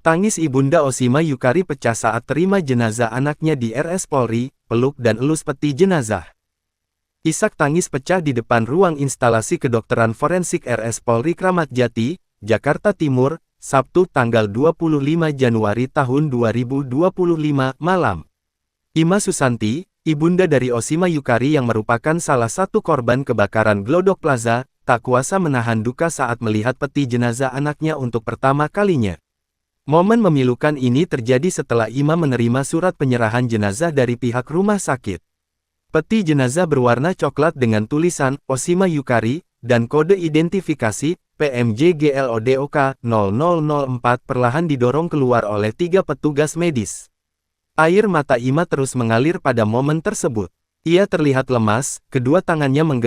Tangis Ibunda Oshima Yukari pecah saat terima jenazah anaknya di RS Polri, peluk dan elus peti jenazah. Isak tangis pecah di depan ruang instalasi kedokteran forensik RS Polri Kramat Jati, Jakarta Timur, Sabtu tanggal 25 Januari tahun 2025 malam. Ima Susanti, ibunda dari Oshima Yukari yang merupakan salah satu korban kebakaran Glodok Plaza, tak kuasa menahan duka saat melihat peti jenazah anaknya untuk pertama kalinya. Momen memilukan ini terjadi setelah Ima menerima surat penyerahan jenazah dari pihak rumah sakit. Peti jenazah berwarna coklat dengan tulisan Oshima Yukari dan kode identifikasi PMJGLODOK 0004 perlahan didorong keluar oleh 3 petugas medis. Air mata Ima terus mengalir pada momen tersebut. Ia terlihat lemas, kedua tangannya menggenggam